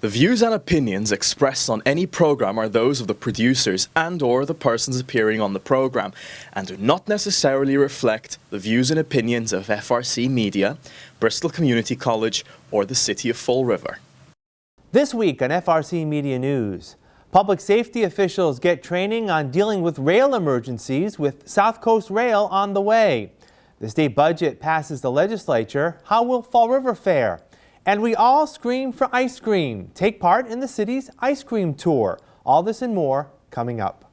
The views and opinions expressed on any program are those of the producers and/or the persons appearing on the program and do not necessarily reflect the views and opinions of FRCMedia, Bristol Community College, or the City of Fall River. This week on FRCmedia News, public safety officials get training on dealing with rail emergencies with South Coast Rail on the way. The state budget passes the legislature. How will Fall River fare? And we all scream for ice cream. Take part in the city's ice cream tour. All this and more coming up.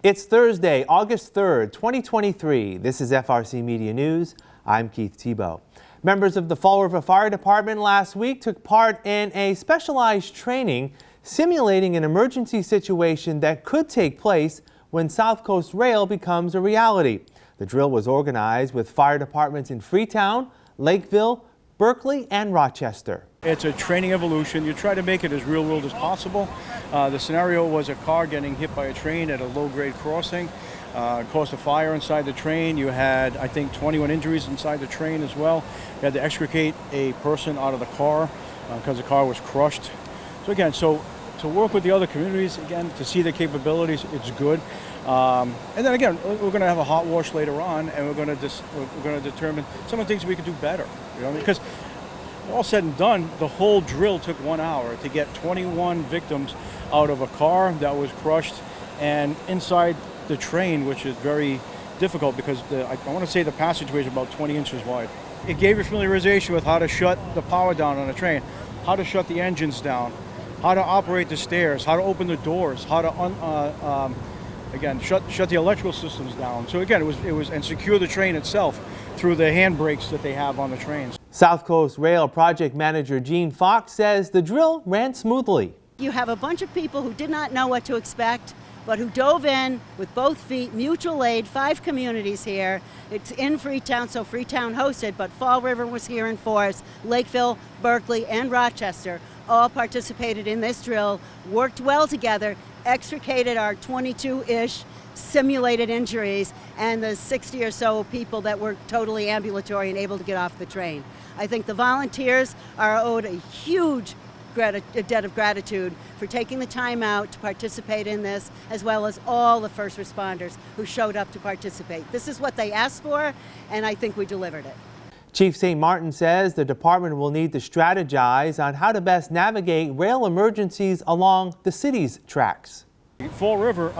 It's Thursday, August 3rd, 2023. This is FRCmedia News. I'm Keith Tebow. Members of the Fall River Fire Department last week took part in a specialized training simulating an emergency situation that could take place when South Coast Rail becomes a reality. The drill was organized with fire departments in Freetown, Lakeville, Berkeley, and Rochester. It's a training evolution. You try to make it as real world as possible. The scenario was a car getting hit by a train at a low-grade crossing. Caused a fire inside the train. You had, I think, 21 injuries inside the train as well. You had to extricate a person out of the car because the car was crushed. So again, to work with the other communities, again, to see the capabilities, it's good. And then again, we're going to have a hot wash later on, and we're going to determine some of the things we can do better. You know, because all said and done, the whole drill took 1 hour to get 21 victims out of a car that was crushed and inside the train, which is very difficult because I want to say the passageway is about 20 inches wide. It gave you familiarization with how to shut the power down on a train, how to shut the engines down, how to operate the stairs, how to open the doors, how to shut the electrical systems down. So again, it was and secure the train itself through the handbrakes that they have on the trains. South Coast Rail Project Manager Gene Fox says the drill ran smoothly. You have a bunch of people who did not know what to expect, but who dove in with both feet, mutual aid, 5 communities here. It's in Freetown, so Freetown hosted, but Fall River was here in force. Lakeville, Berkeley, and Rochester all participated in this drill, worked well together, extricated our 22-ish simulated injuries and the 60 or so people that were totally ambulatory and able to get off the train. I think the volunteers are owed a huge debt of gratitude for taking the time out to participate in this, as well as all the first responders who showed up to participate. This is what they asked for, and I think we delivered it. Chief St. Martin says the department will need to strategize on how to best navigate rail emergencies along the city's tracks. Fall River,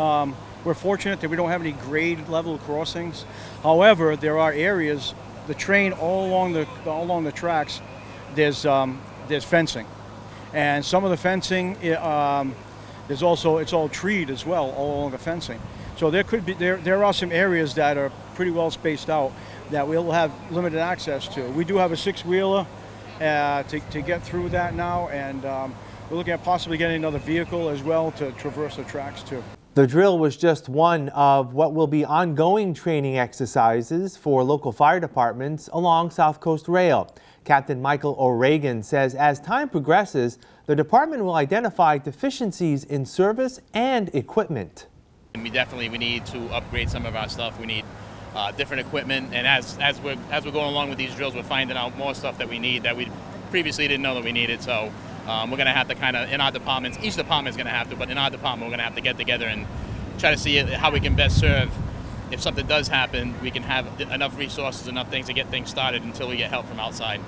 we're fortunate that we don't have any grade level crossings. However, there are areas, the train all along the tracks, there's fencing. And some of the fencing, it's all treed as well, all along the fencing. So there are some areas that are pretty well spaced out that we'll have limited access to. We do have a 6-wheeler to get through that now, and we're looking at possibly getting another vehicle as well to traverse the tracks too. The drill was just one of what will be ongoing training exercises for local fire departments along South Coast Rail. Captain Michael O'Regan says as time progresses, the department will identify deficiencies in service and equipment. We need to upgrade some of our stuff. We need different equipment, and as we're going along with these drills, we're finding out more stuff that we need that we previously didn't know that we needed. So we're going to have to kind of, in our departments, each department is going to have to, but in our department, we're going to have to get together and try to see how we can best serve. If something does happen, we can have enough resources, enough things to get things started until we get help from outside.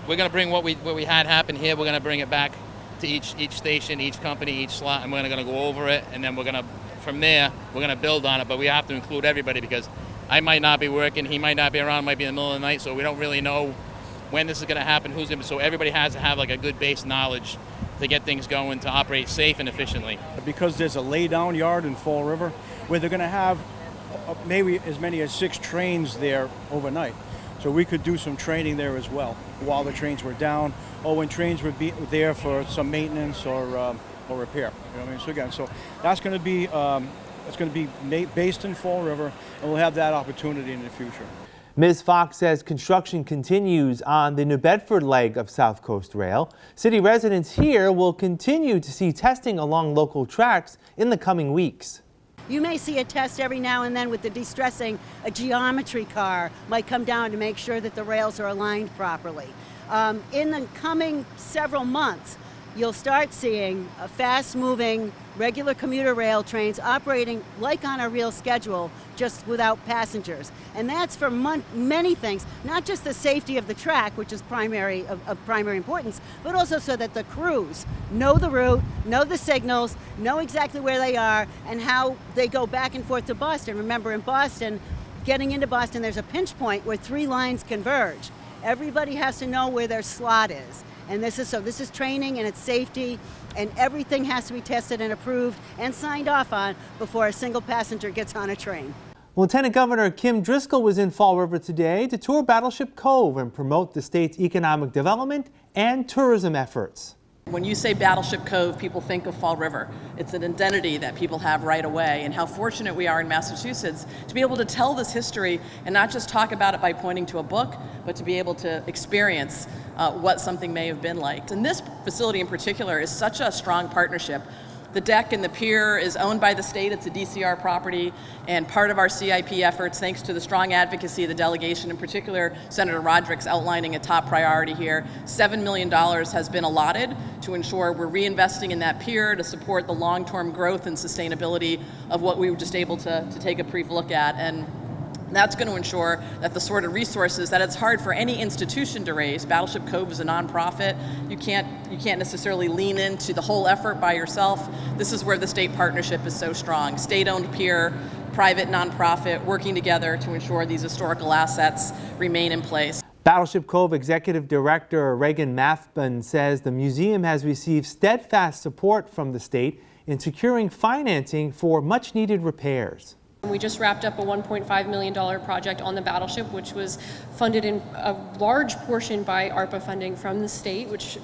We're going to bring what we had happen here, we're going to bring it back to each station, each company, each slot, and we're going to go over it, and then from there, we're going to build on it, but we have to include everybody because I might not be working, he might not be around, might be in the middle of the night, so we don't really know when this is going to happen, so everybody has to have like a good base knowledge to get things going, to operate safe and efficiently. Because there's a lay-down yard in Fall River where they're going to have maybe as many as 6 trains there overnight. So we could do some training there as well while the trains were down, or when trains would be there for some maintenance or repair. You know what I mean? So again, so that's going to be based in Fall River, and we'll have that opportunity in the future. Ms. Fox says construction continues on the New Bedford leg of South Coast Rail. City residents here will continue to see testing along local tracks in the coming weeks. You may see a test every now and then with the de-stressing. A geometry car might come down to make sure that the rails are aligned properly. In the coming several months, you'll start seeing fast-moving regular commuter rail trains operating like on a real schedule, just without passengers. And that's for many things, not just the safety of the track, which is of primary importance, but also so that the crews know the route, know the signals, know exactly where they are, and how they go back and forth to Boston. Remember, in Boston, getting into Boston, there's a pinch point where 3 lines converge. Everybody has to know where their slot is. And this is training and it's safety, and everything has to be tested and approved and signed off on before a single passenger gets on a train. Lieutenant Governor Kim Driscoll was in Fall River today to tour Battleship Cove and promote the state's economic development and tourism efforts. When you say Battleship Cove, people think of Fall River. It's an identity that people have right away, and how fortunate we are in Massachusetts to be able to tell this history and not just talk about it by pointing to a book, but to be able to experience what something may have been like. And this facility in particular is such a strong partnership. The deck and the pier is owned by the state. It's a DCR property, and part of our CIP efforts, thanks to the strong advocacy of the delegation, in particular Senator Roderick's outlining a top priority here. $7 million has been allotted to ensure we're reinvesting in that pier to support the long-term growth and sustainability of what we were just able to take a brief look at. And that's going to ensure that the sort of resources that it's hard for any institution to raise. Battleship Cove is a nonprofit. You can't necessarily lean into the whole effort by yourself. This is where the state partnership is so strong. State-owned pier, private nonprofit, working together to ensure these historical assets remain in place. Battleship Cove Executive Director Reagan Mathman says the museum has received steadfast support from the state in securing financing for much-needed repairs. We just wrapped up a $1.5 million project on the battleship, which was funded in a large portion by ARPA funding from the state, which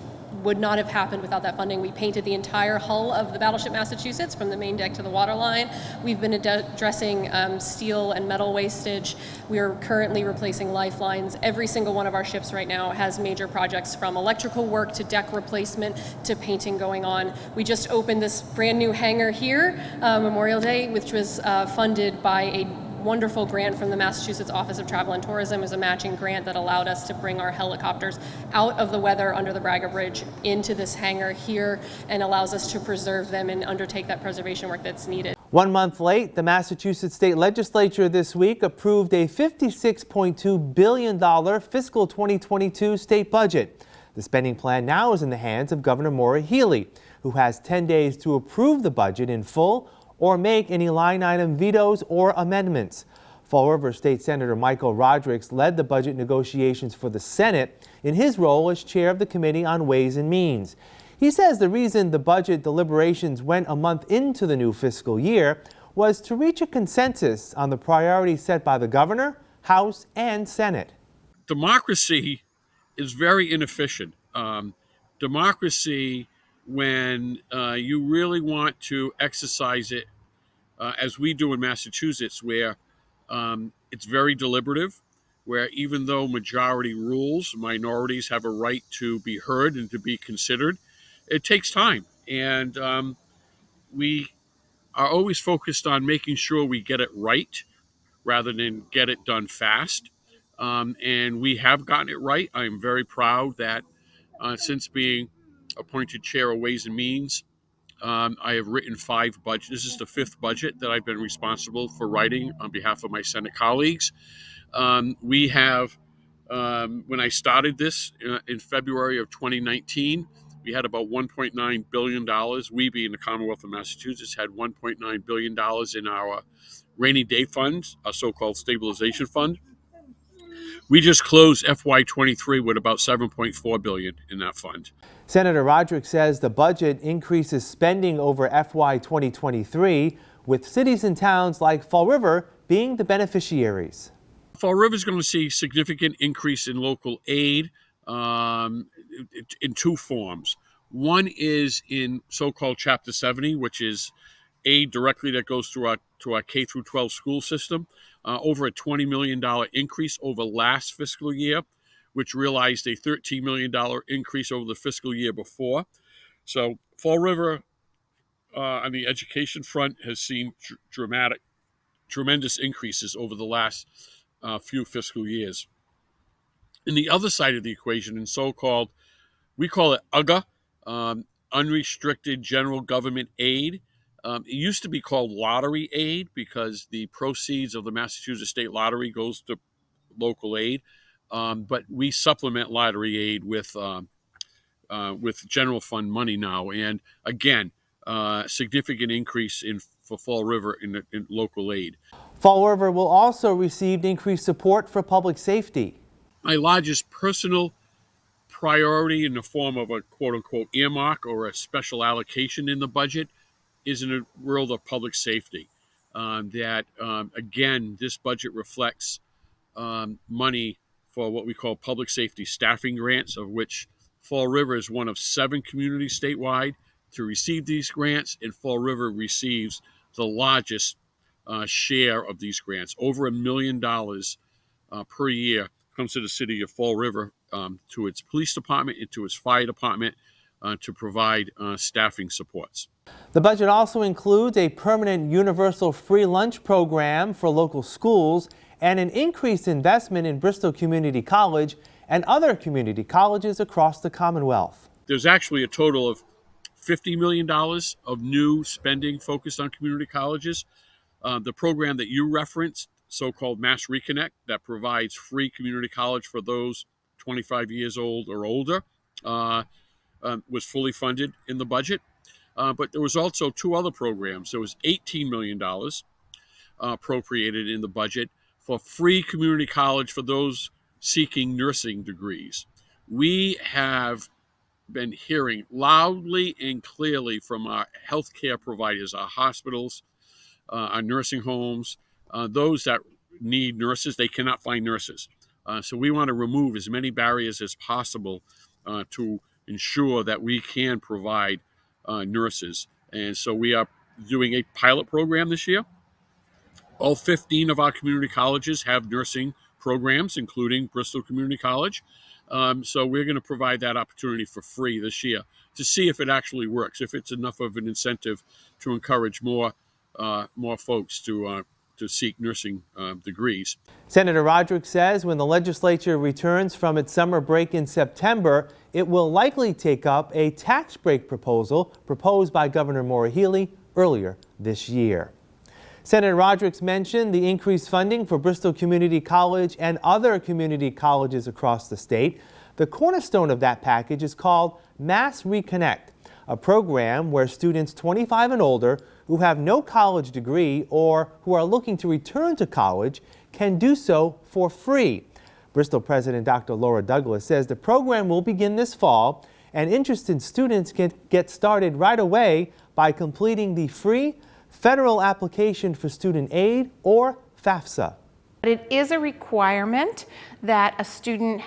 would not have happened without that funding. We painted the entire hull of the Battleship Massachusetts from the main deck to the waterline. We've been addressing steel and metal wastage. We are currently replacing lifelines. Every single one of our ships right now has major projects, from electrical work to deck replacement to painting going on. We just opened this brand new hangar here, Memorial Day, which was funded by a wonderful grant from the Massachusetts Office of Travel and Tourism. Is a matching grant that allowed us to bring our helicopters out of the weather under the Braga Bridge into this hangar here, and allows us to preserve them and undertake that preservation work that's needed. 1 month late, the Massachusetts State Legislature this week approved a $56.2 billion fiscal 2022 state budget. The spending plan now is in the hands of Governor Maura Healey, who has 10 days to approve the budget in full or make any line item vetoes or amendments. Fall River State Senator Michael Roderick led the budget negotiations for the Senate in his role as chair of the Committee on Ways and Means. He says the reason the budget deliberations went a month into the new fiscal year was to reach a consensus on the priorities set by the governor, House, and Senate. Democracy is very inefficient. Democracy, when you really want to exercise it, as we do in Massachusetts, where it's very deliberative, where even though majority rules, minorities have a right to be heard and to be considered, it takes time. And we are always focused on making sure we get it right rather than get it done fast. And we have gotten it right. I am very proud that since being appointed chair of Ways and Means, I have written 5 budgets. This is the 5th budget that I've been responsible for writing on behalf of my Senate colleagues. We have, when I started this in February of 2019, we had about $1.9 billion. We, being the Commonwealth of Massachusetts, had $1.9 billion in our rainy day fund, a so-called stabilization fund. We just closed FY23 with about $7.4 billion in that fund. Senator Roderick says the budget increases spending over FY 2023, with cities and towns like Fall River being the beneficiaries. Fall River is going to see significant increase in local aid in two forms. One is in so-called Chapter 70, which is aid directly that goes to our K through 12 school system, over a $20 million increase over last fiscal year, which realized a $13 million increase over the fiscal year before. So Fall River on the education front has seen tremendous increases over the last few fiscal years. In the other side of the equation, in so-called, we call it UGA, unrestricted general government aid. It used to be called lottery aid because the proceeds of the Massachusetts State Lottery goes to local aid, but we supplement lottery aid with general fund money now, and again, significant increase for Fall River in local aid. Fall River will also receive increased support for public safety. My largest personal priority in the form of a quote-unquote earmark or a special allocation in the budget is in the world of public safety. Again, this budget reflects money for what we call public safety staffing grants, of which Fall River is one of 7 communities statewide to receive these grants, and Fall River receives the largest share of these grants. Over $1 million per year comes to the city of Fall River, to its police department and to its fire department to provide staffing supports. The budget also includes a permanent universal free lunch program for local schools and an increased investment in Bristol Community College and other community colleges across the Commonwealth. There's actually a total of $50 million of new spending focused on community colleges. The program that you referenced, so-called Mass Reconnect, that provides free community college for those 25 years old or older, was fully funded in the budget. But there was also 2 other programs. There was $18 million appropriated in the budget for free community college for those seeking nursing degrees. We have been hearing loudly and clearly from our healthcare providers, our hospitals, our nursing homes, those that need nurses, they cannot find nurses. So we want to remove as many barriers as possible to ensure that we can provide nurses. And so we are doing a pilot program this year. All 15 of our community colleges have nursing programs, including Bristol Community College. So we're going to provide that opportunity for free this year to see if it actually works, if it's enough of an incentive to encourage more folks to seek nursing degrees. Senator Roderick says when the legislature returns from its summer break in September, it will likely take up a tax break proposal proposed by Governor Maura Healey earlier this year. Senator Roderick mentioned the increased funding for Bristol Community College and other community colleges across the state. The cornerstone of that package is called Mass Reconnect, a program where students 25 and older who have no college degree or who are looking to return to college can do so for free. Bristol President Dr. Laura Douglas says the program will begin this fall, and interested students can get started right away by completing the free Federal Application for Student Aid, or FAFSA. It is a requirement that a student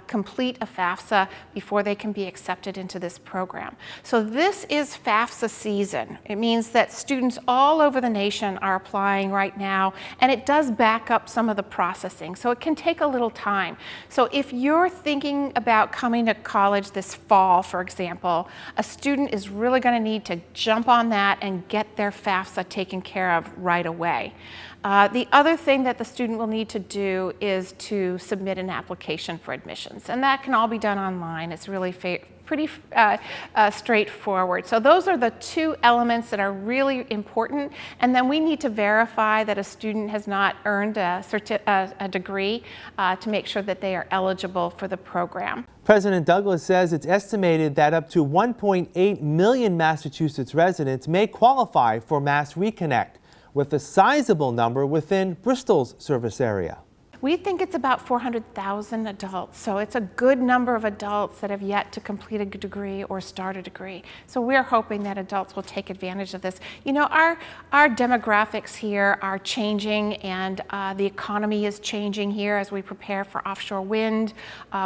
complete a FAFSA before they can be accepted into this program. So this is FAFSA season. It means that students all over the nation are applying right now, and it does back up some of the processing, so it can take a little time. So if you're thinking about coming to college this fall, for example, a student is really going to need to jump on that and get their FAFSA taken care of right away. The other thing that the student will need to do is to submit an application for admissions, and that can all be done online. It's really pretty straightforward. So those are the 2 elements that are really important, and then we need to verify that a student has not earned a degree to make sure that they are eligible for the program. President Douglas says it's estimated that up to 1.8 million Massachusetts residents may qualify for Mass Reconnect, with a sizable number within Bristol's service area. We think it's about 400,000 adults, so it's a good number of adults that have yet to complete a degree or start a degree. So we're hoping that adults will take advantage of this. You know, our demographics here are changing, and the economy is changing here as we prepare for offshore wind.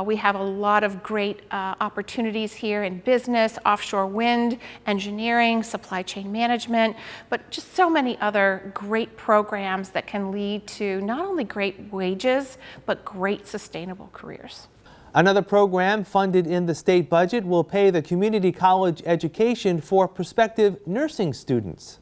We have a lot of great opportunities here in business, offshore wind, engineering, supply chain management, but just so many other great programs that can lead to not only great wages, but great sustainable careers. Another program funded in the state budget will pay the community college education for prospective nursing students.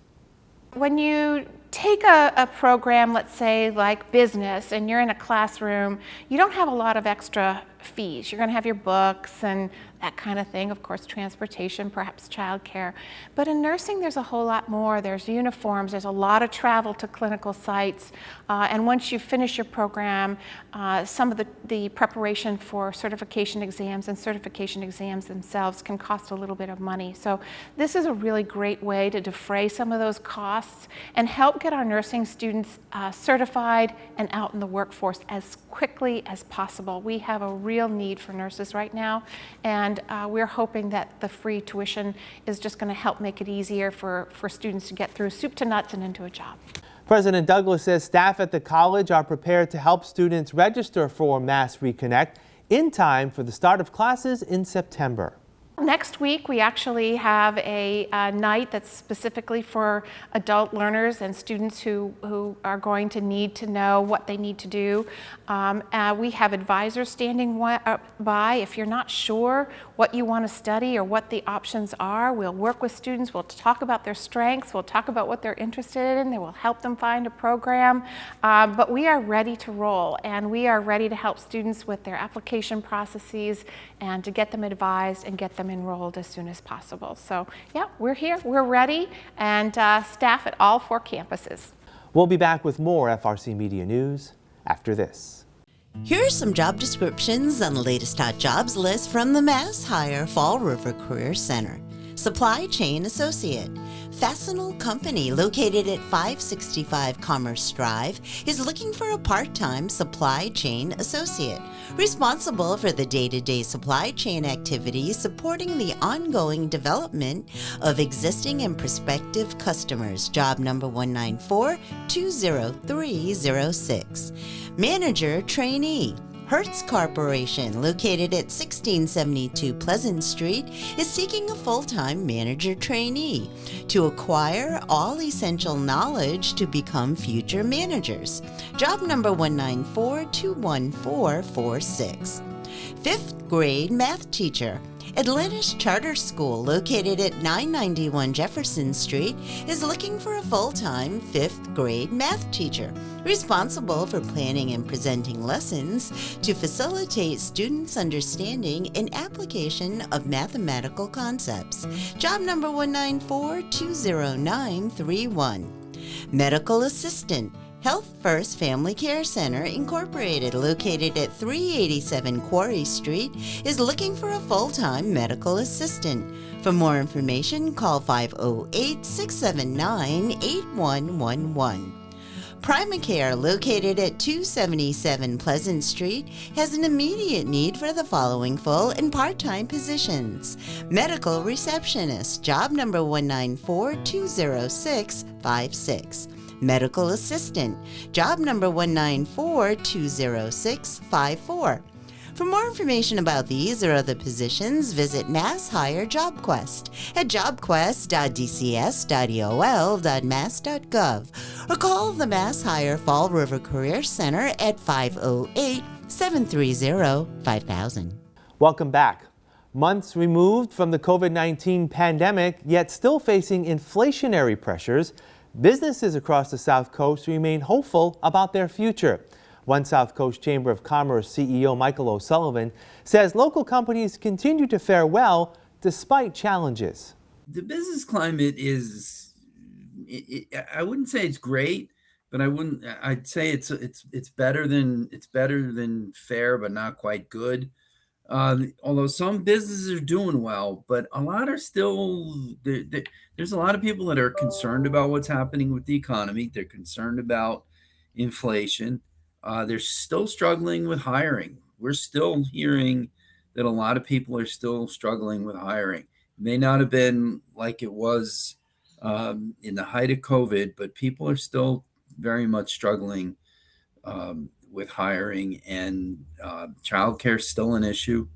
When you take a program, let's say like business, and you're in a classroom, you don't have a lot of extra fees. You're going to have your books and that kind of thing, of course, transportation, perhaps childcare. But in nursing, there's a whole lot more. There's uniforms, there's a lot of travel to clinical sites, and once you finish your program, some of the preparation for certification exams and certification exams themselves can cost a little bit of money. So this is a really great way to defray some of those costs and help get our nursing students certified and out in the workforce as quickly as possible. We have a real need for nurses right now, and we're hoping that the free tuition is just going to help make it easier for students to get through soup to nuts and into a job. President Douglas says staff at the college are prepared to help students register for Mass Reconnect in time for the start of classes in September. Next week, we actually have a night that's specifically for adult learners and students who are going to need to know what they need to do. We have advisors standing by. If you're not sure what you want to study or what the options are, we'll work with students. We'll talk about their strengths. We'll talk about what they're interested in. They will help them find a program. But we are ready to roll, and we are ready to help students with their application processes and to get them advised and get them enrolled as soon as possible. So yeah, we're here, we're ready, and staff at all 4 campuses. We'll be back with more FRC Media News after this. Here are some job descriptions on the latest hot jobs list from the Mass Hire Fall River Career Center. Supply Chain Associate. Fastenal Company, located at 565 Commerce Drive, is looking for a part-time supply chain associate, responsible for the day-to-day supply chain activities supporting the ongoing development of existing and prospective customers. Job number 194-20306. Manager Trainee. Hertz Corporation, located at 1672 Pleasant Street, is seeking a full-time manager trainee to acquire all essential knowledge to become future managers. Job number 194-21446. 5th grade math teacher. Atlantis Charter School, located at 991 Jefferson Street, is looking for a full-time 5th grade math teacher, responsible for planning and presenting lessons to facilitate students' understanding and application of mathematical concepts. Job number 194-20931. Medical assistant. Health First Family Care Center, Incorporated, located at 387 Quarry Street, is looking for a full-time medical assistant. For more information, call 508-679-8111. Primacare, located at 277 Pleasant Street, has an immediate need for the following full and part-time positions. Medical receptionist, job number 194-20656. Medical assistant, job number 194-20654. For more information about these or other positions, visit Mass Hire JobQuest at jobquest.dcs.eol.mass.gov or call the Mass Hire Fall River Career Center at 508-730-5000. Welcome back. Months removed from the COVID-19 pandemic, yet still facing inflationary pressures, businesses across the South Coast remain hopeful about their future. One South Coast Chamber of Commerce CEO Michael O'Sullivan says local companies continue to fare well despite challenges. The business climate is, I wouldn't say it's great, but I'd say it's better than fair, but not quite good. Although some businesses are doing well, but a lot are still, there's a lot of people that are concerned about what's happening with the economy. They're concerned about inflation. they're still struggling with hiring. We're still hearing that a lot of people are still struggling with hiring. It may not have been like it was in the height of COVID, but people are still very much struggling with hiring, and childcare is still an issue.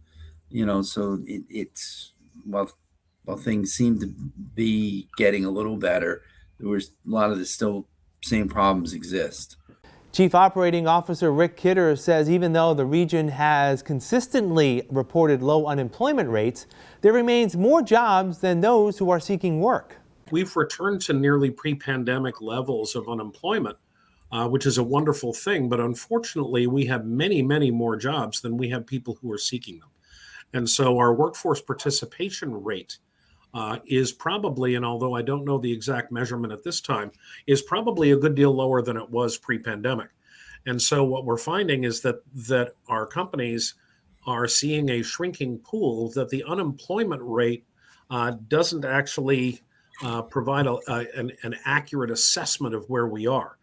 So it's while things seem to be getting a little better, there was a lot of the still same problems exist. Chief Operating Officer Rick Kidder says even though the region has consistently reported low unemployment rates, there remains more jobs than those who are seeking work. We've returned to nearly pre-pandemic levels of unemployment, which is a wonderful thing. But unfortunately, we have many, many more jobs than we have people who are seeking them. And so our workforce participation rate is probably, and although I don't know the exact measurement at this time, is probably a good deal lower than it was pre-pandemic. And so what we're finding is that our companies are seeing a shrinking pool, that the unemployment rate doesn't actually provide an accurate assessment of where we are.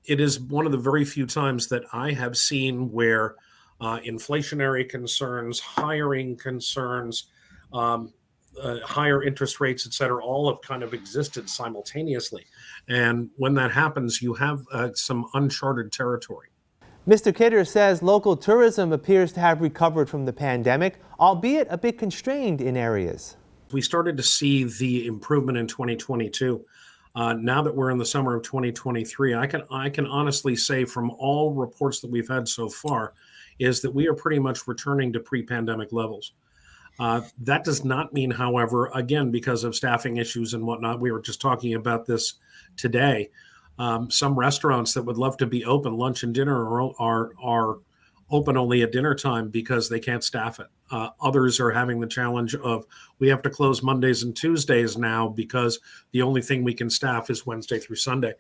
It is one of the very few times that I have seen where inflationary concerns, hiring concerns, higher interest rates, et cetera, all have kind of existed simultaneously. And when that happens, you have some uncharted territory. Mr. Kidder says local tourism appears to have recovered from the pandemic, albeit a bit constrained in areas. We started to see the improvement in 2022. Now that we're in the summer of 2023, I can honestly say from all reports that we've had so far is that we are pretty much returning to pre-pandemic levels. That does not mean, however, again, because of staffing issues and whatnot, we were just talking about this today. Some restaurants that would love to be open, lunch and dinner, are open only at dinner time because they can't staff it. Others are having the challenge of, we have to close Mondays and Tuesdays now because the only thing we can staff is Wednesday through Sunday.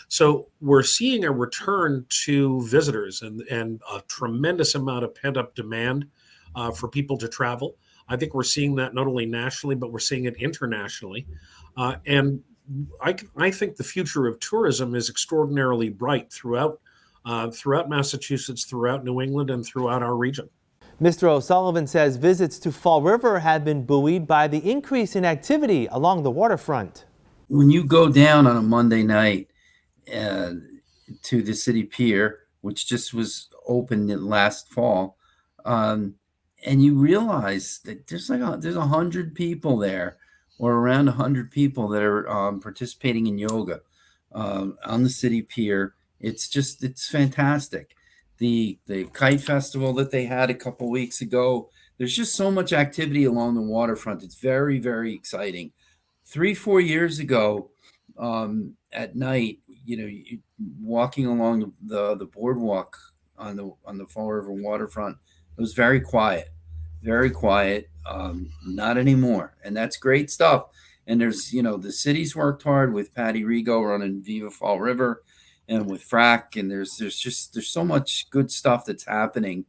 So we're seeing a return to visitors and a tremendous amount of pent-up demand for people to travel. I think we're seeing that not only nationally, but we're seeing it internationally. And I think the future of tourism is extraordinarily bright throughout Massachusetts, throughout New England, and throughout our region. Mr. O'Sullivan says visits to Fall River have been buoyed by the increase in activity along the waterfront. When you go down on a Monday night to the city pier, which just was opened last fall, and you realize that there's 100 people there, or around 100 people that are participating in yoga on the city pier. It's fantastic. The kite festival that they had a couple weeks ago, there's just so much activity along the waterfront. It's very, very exciting. 3-4 years ago, at night, walking along the boardwalk on the Fall River waterfront, it was very quiet. Very quiet. Not anymore. And that's great stuff. And there's, the city's worked hard with Patty Rigo running Viva Fall River and with FRAC. And there's so much good stuff that's happening.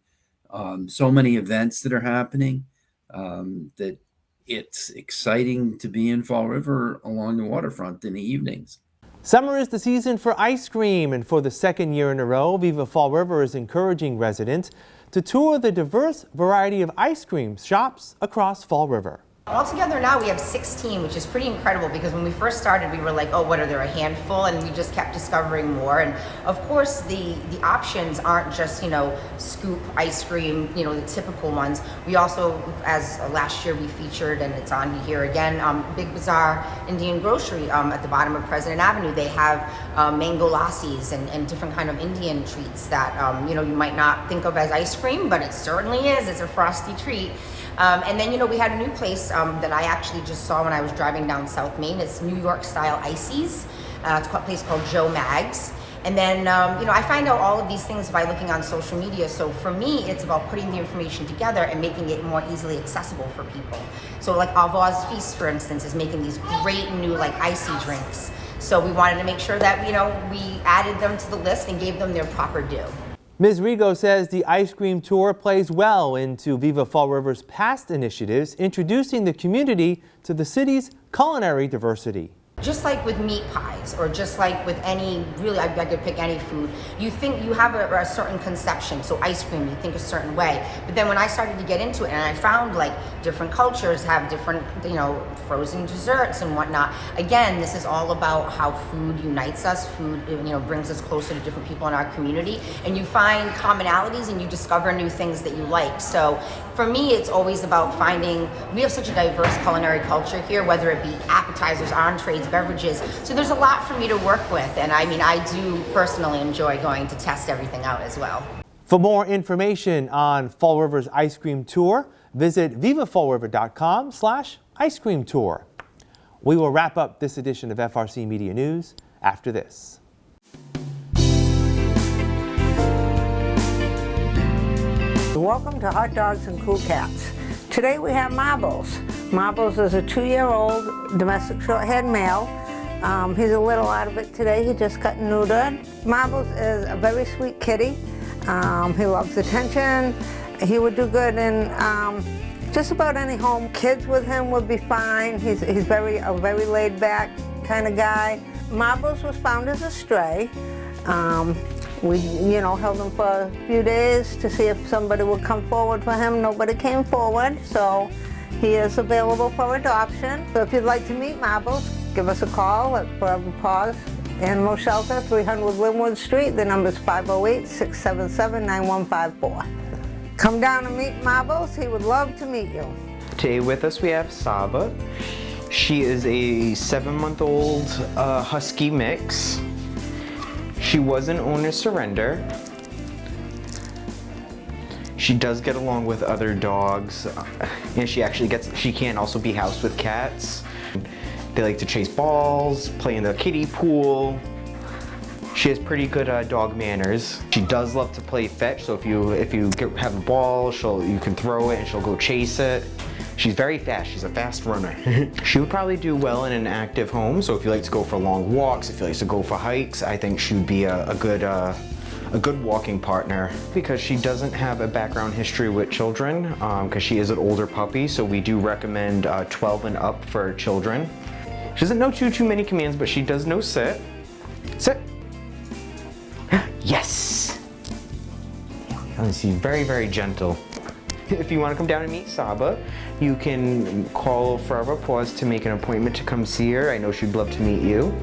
So many events that are happening that it's exciting to be in Fall River along the waterfront in the evenings. Summer is the season for ice cream, and for the second year in a row, Viva Fall River is encouraging residents to tour the diverse variety of ice cream shops across Fall River. Altogether now we have 16, which is pretty incredible because when we first started we were like, oh, what are there, a handful? And we just kept discovering more. And of course the options aren't just, scoop ice cream, the typical ones. We also, as last year we featured, and it's on here again, Big Bazaar Indian Grocery at the bottom of President Avenue. They have mango lassis and different kind of Indian treats that, you might not think of as ice cream, but it certainly is. It's a frosty treat. And then, we had a new place that I actually just saw when I was driving down South Main. It's New York style ices. It's a place called Joe Maggs. And then, I find out all of these things by looking on social media. So for me, it's about putting the information together and making it more easily accessible for people. So like Alva's Feast, for instance, is making these great new icy drinks. So we wanted to make sure that, we added them to the list and gave them their proper due. Ms. Rigo says the ice cream tour plays well into Viva Fall River's past initiatives, introducing the community to the city's culinary diversity. Just like with meat pies, snacks, or just like with any, really, I could pick any food, you think you have a certain conception. So ice cream, you think a certain way. But then when I started to get into it, and I found like different cultures have different, you know, frozen desserts and whatnot. Again, this is all about how food unites us. Food, you know, brings us closer to different people in our community, and you find commonalities and you discover new things that you like. So for me, it's always about finding, we have such a diverse culinary culture here, whether it be appetizers, entrees, beverages. So there's a lot for me to work with, and I mean, I do personally enjoy going to test everything out as well. For more information on Fall River's ice cream tour, visit vivafallriver.com/ice cream tour. We will wrap up this edition of FRC Media News after this. Welcome to Hot Dogs and Cool Cats. Today we have Marbles. Marbles is a 2-year-old domestic short-haired male. He's a little out of it today. He just got neutered. Marbles is a very sweet kitty. He loves attention. He would do good in just about any home. Kids with him would be fine. He's a very laid-back kind of guy. Marbles was found as a stray. We, you know, held him for a few days to see if somebody would come forward for him. Nobody came forward, so he is available for adoption. So if you'd like to meet Marbles, give us a call at Forever Paws Animal Shelter, 300 Linwood Street. The number is 508-677-9154. Come down and meet Marbles. He would love to meet you. Today with us we have Saba. She is a 7-month-old husky mix. She was an owner surrender. She does get along with other dogs, and she can also be housed with cats. They like to chase balls, play in the kiddie pool. She has pretty good dog manners. She does love to play fetch, so if you have a ball, you can throw it and she'll go chase it. She's very fast. She's a fast runner. She would probably do well in an active home. So if you like to go for long walks, if you like to go for hikes, I think she would be a good walking partner, because she doesn't have a background history with children, because she is an older puppy. So we do recommend 12 and up for children. She doesn't know too many commands, but she does know sit. Sit. Yes. She's very, very gentle. If you want to come down and meet Saba, you can call Forever Paws to make an appointment to come see her. I know she'd love to meet you.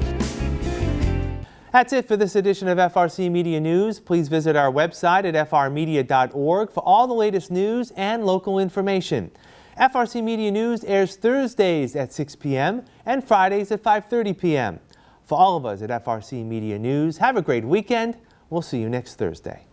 That's it for this edition of FRC Media News. Please visit our website at frmedia.org for all the latest news and local information. FRC Media News airs Thursdays at 6 p.m. and Fridays at 5:30 p.m. For all of us at FRC Media News, have a great weekend. We'll see you next Thursday.